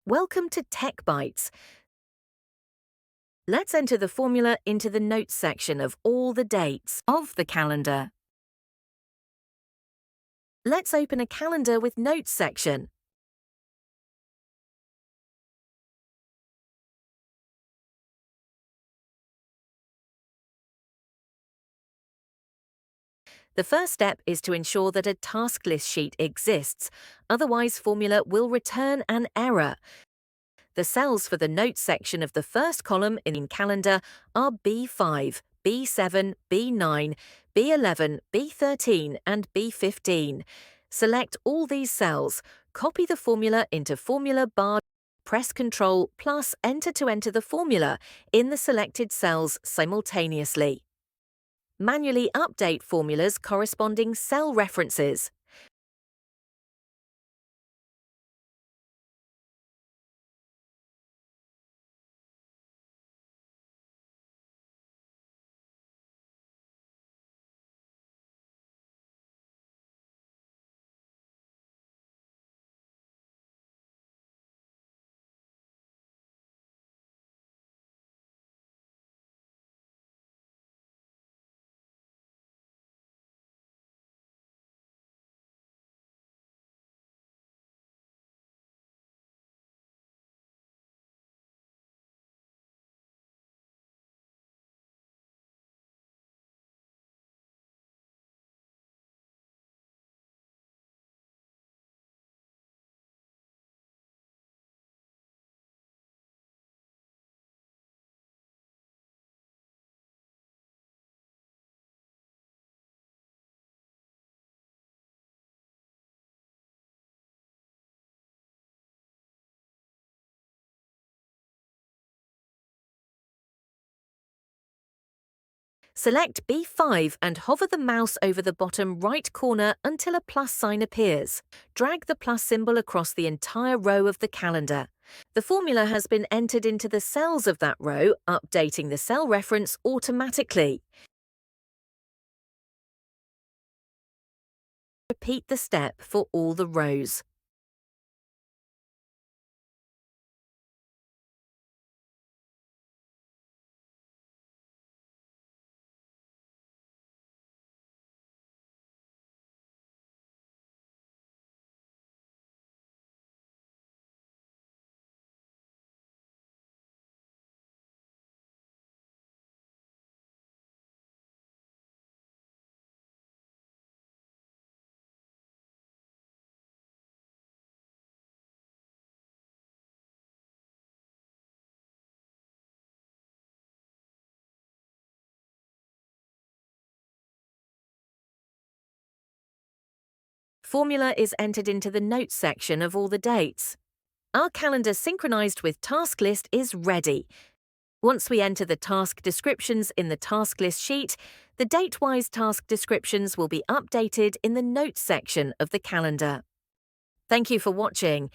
Welcome to Tech Bytes. Let's enter the formula into the notes section of all the dates of the calendar. Let's open a calendar with notes section. The first step is to ensure that a task list sheet exists, otherwise formula will return an error. The cells for the notes section of the first column in calendar are B5, B7, B9, B11, B13 and B15. Select all these cells, copy the formula into formula bar, press Ctrl plus Enter to enter the formula in the selected cells simultaneously. Manually update formulas corresponding cell references. Select B5 and hover the mouse over the bottom right corner until a plus sign appears. Drag the plus symbol across the entire row of the calendar. The formula has been entered into the cells of that row, updating the cell reference automatically. Repeat the step for all the rows. Formula is entered into the notes section of all the dates. Our calendar synchronized with task list is ready. Once we enter the task descriptions in the task list sheet, the date-wise task descriptions will be updated in the notes section of the calendar. Thank you for watching.